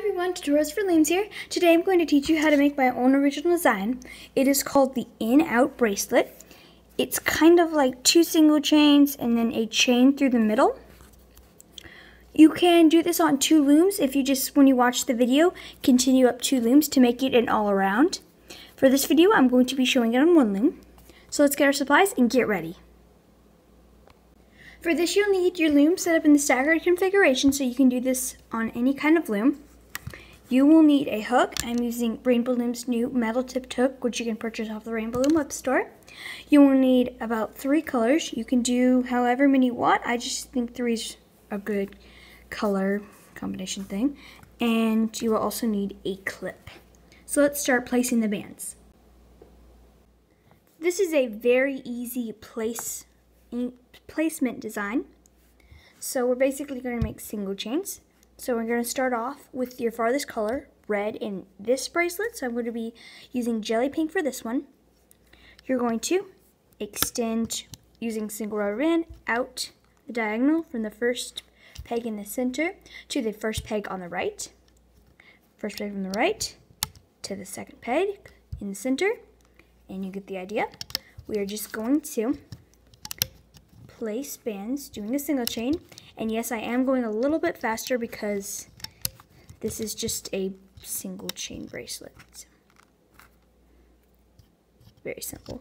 everyone, Tutorials for Looms here. Today I'm going to teach you how to make my own original design. It is called the In-Out Bracelet. It's kind of like 2 single chains and then a chain through the middle. You can do this on 2 looms if you just, when you watch the video, continue up 2 looms to make it an all-around. For this video, I'm going to be showing it on 1 loom. So let's get our supplies and get ready. For this, you'll need your loom set up in the staggered configuration so you can do this on any kind of loom. You will need a hook. I'm using Rainbow Loom's new metal tipped hook, which you can purchase off the Rainbow Loom web store. You will need about 3 colors. You can do however many you want. I just think 3 is a good color combination thing. And you will also need a clip. So let's start placing the bands. This is a very easy placement design. So we're basically going to make single chains. So we're going to start off with your farthest color, red, in this bracelet. So I'm going to be using jelly pink for this one. You're going to extend using single rubber band out the diagonal from the first peg in the center to the first peg on the right. First peg from the right to the second peg in the center, and you get the idea. We are just going to place bands doing a single chain, and yes, I am going a little bit faster because this is just a single chain bracelet. Very simple.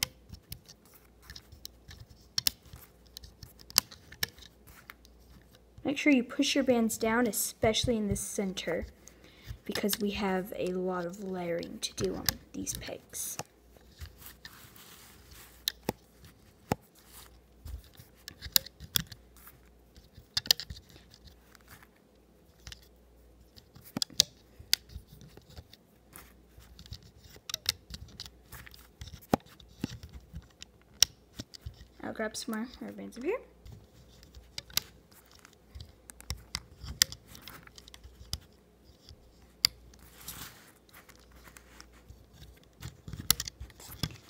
Make sure you push your bands down, especially in the center, because we have a lot of layering to do on these pegs. I'll grab some more rubber bands up here.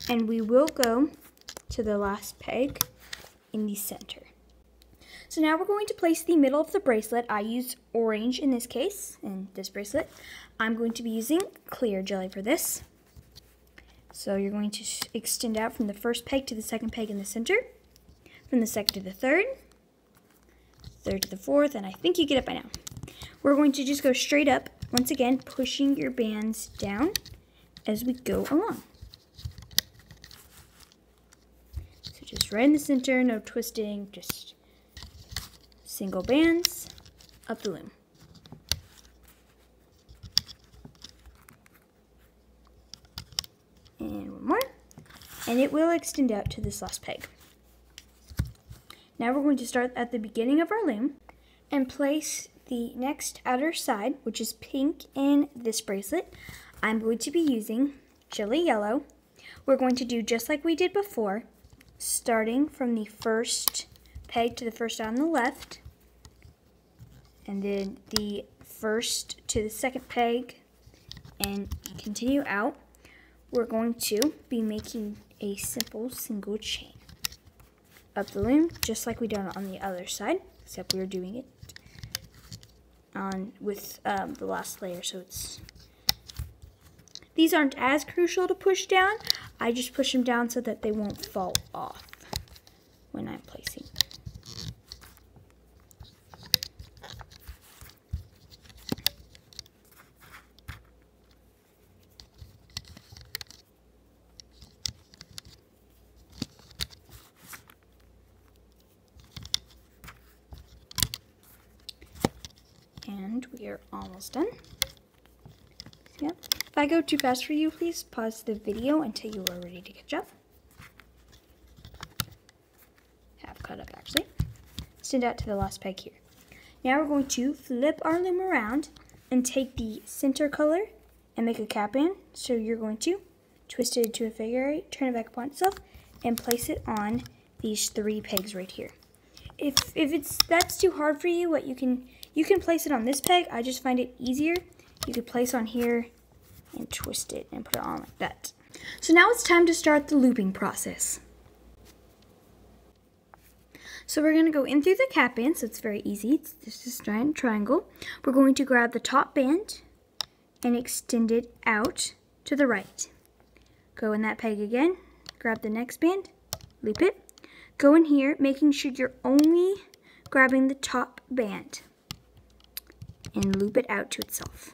And we will go to the last peg in the center. So now we're going to place the middle of the bracelet. I use orange in this case, in this bracelet. I'm going to be using clear jelly for this. So you're going to extend out from the first peg to the second peg in the center, from the second to the third to the fourth, and I think you get it by now. We're going to just go straight up, once again, pushing your bands down as we go along. So just right in the center, no twisting, just single bands up the loom. And one more, and it will extend out to this last peg. Now we're going to start at the beginning of our loom and place the next outer side, which is pink in this bracelet. I'm going to be using Jelly Yellow. We're going to do just like we did before, starting from the first peg to the first on the left, and then the first to the second peg, and continue out. We're going to be making a simple single chain up the loom, just like we done on the other side, except we were doing it on with the last layer. So these aren't as crucial to push down. I just push them down so that they won't fall off when I'm placing. And we are almost done. Yep. If I go too fast for you, please pause the video until you are ready to catch up. Have caught up, actually. Extend out to the last peg here. Now we're going to flip our loom around and take the center color and make a cap band. So you're going to twist it into a figure 8, turn it back upon itself, and place it on these 3 pegs right here. If that's too hard for you, you can place it on this peg. I just find it easier. You could place on here and twist it and put it on like that. So now it's time to start the looping process. So we're going to go in through the cap band, so it's very easy. It's just a giant triangle. We're going to grab the top band and extend it out to the right. Go in that peg again, grab the next band, loop it. Go in here, making sure you're only grabbing the top band and loop it out to itself.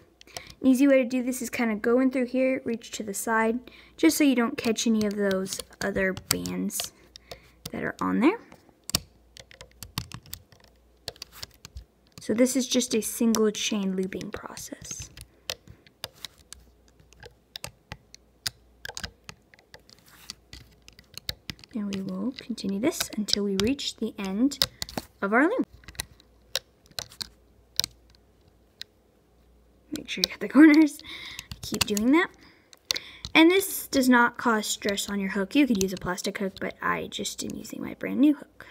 An easy way to do this is kind of go in through here, reach to the side, just so you don't catch any of those other bands that are on there. So this is just a single chain looping process. And we will continue this until we reach the end of our loom. Make sure you got the corners. Keep doing that. And this does not cause stress on your hook. You could use a plastic hook, but I just am using my brand new hook.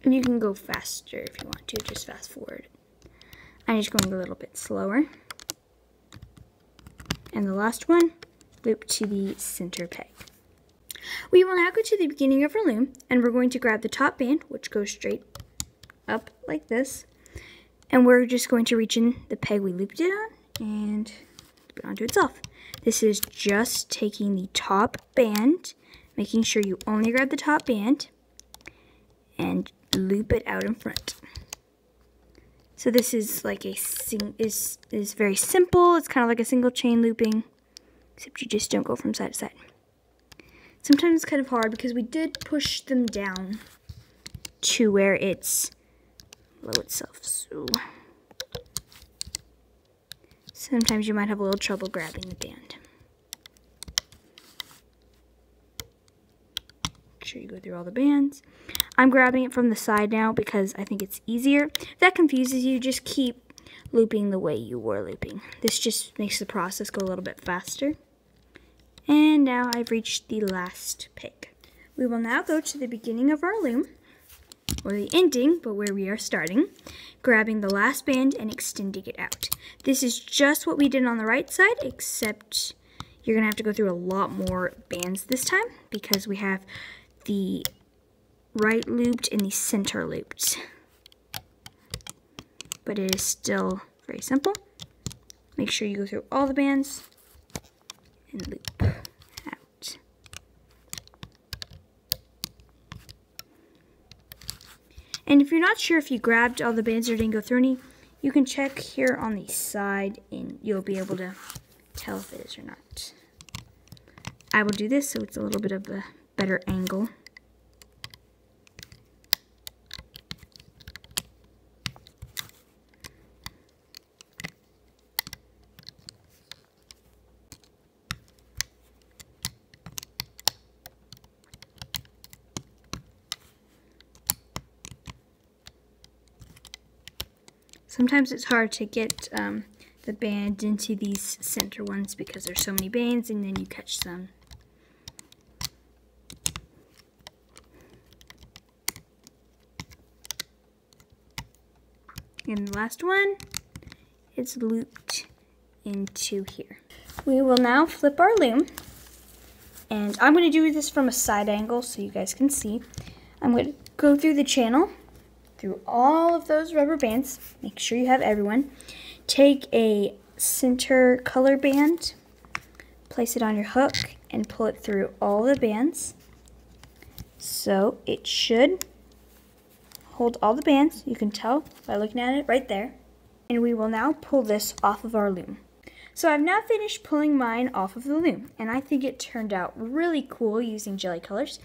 And you can go faster if you want to, just fast forward. I'm just going a little bit slower. And the last one, loop to the center peg. We will now go to the beginning of our loom, and we're going to grab the top band, which goes straight up like this, and we're just going to reach in the peg we looped it on and loop it onto itself. This is just taking the top band, making sure you only grab the top band, and loop it out in front. So this is like is very simple. It's kind of like a single chain looping, except you just don't go from side to side. Sometimes it's kind of hard because we did push them down to where it's low itself. So sometimes you might have a little trouble grabbing the band. Make sure you go through all the bands. I'm grabbing it from the side now because I think it's easier. If that confuses you, just keep looping the way you were looping. This just makes the process go a little bit faster. And now I've reached the last peg. We will now go to the beginning of our loom, or the ending, but where we are starting, grabbing the last band and extending it out. This is just what we did on the right side, except you're going to have to go through a lot more bands this time because we have the right looped and the center looped. But it is still very simple. Make sure you go through all the bands and loop out. And if you're not sure if you grabbed all the bands or didn't go through any, you can check here on the side and you'll be able to tell if it is or not. I will do this so it's a little bit of a better angle. Sometimes it's hard to get the band into these center ones because there's so many bands and then you catch some. And the last one is looped into here. We will now flip our loom, and I'm going to do this from a side angle so you guys can see. I'm going to go through the channel, through all of those rubber bands, make sure you have everyone. Take a center color band, place it on your hook, and pull it through all the bands. So it should hold all the bands. You can tell by looking at it right there. And we will now pull this off of our loom. So I've now finished pulling mine off of the loom, and I think it turned out really cool using jelly colors.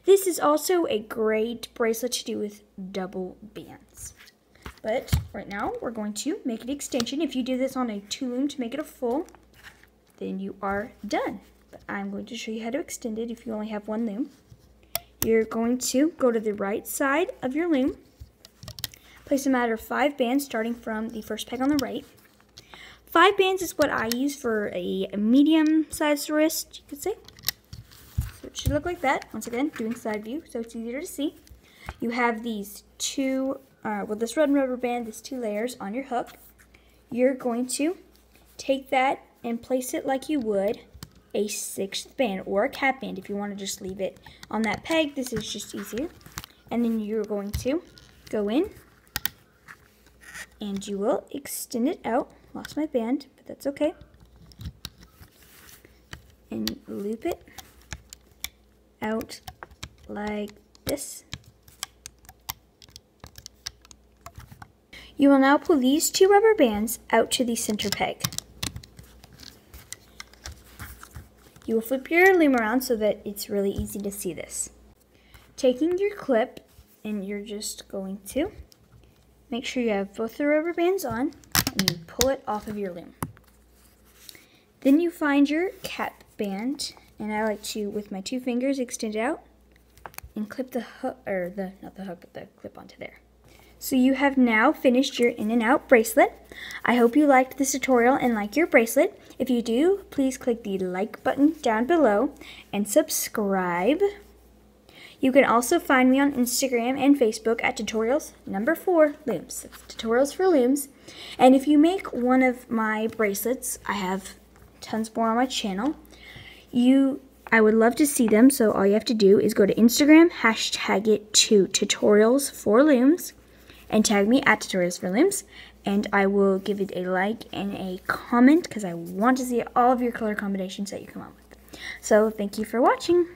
This is also a great bracelet to do with double bands. But right now we're going to make an extension. If you do this on a 2 loom to make it a full, then you are done. But I'm going to show you how to extend it if you only have 1 loom. You're going to go to the right side of your loom, place a matter of 5 bands starting from the first peg on the right. 5 bands is what I use for a medium-sized wrist, you could say. So it should look like that. Once again, doing side view, so it's easier to see. You have these 2, with this red rubber band, these 2 layers on your hook. You're going to take that and place it like you would a 6th band or a cap band. If you want to just leave it on that peg, this is just easier. And then you're going to go in and you will extend it out. Lost my band, but that's okay. And loop it out like this. You will now pull these 2 rubber bands out to the center peg. You will flip your loom around so that it's really easy to see this. Taking your clip, and you're just going to make sure you have both the rubber bands on, and you pull it off of your loom. Then you find your cap band, and I like to, with my 2 fingers, extend it out and clip the hook, or not the hook, but the clip onto there. So you have now finished your in and out bracelet. I hope you liked this tutorial and like your bracelet. If you do, please click the like button down below and subscribe. You can also find me on Instagram and Facebook at tutorials4 looms. That's tutorials for looms. And if you make one of my bracelets, I have tons more on my channel. I would love to see them, so all you have to do is go to Instagram, hashtag it to tutorials4looms, and tag me at tutorials4looms, and I will give it a like and a comment because I want to see all of your color combinations that you come up with. So thank you for watching.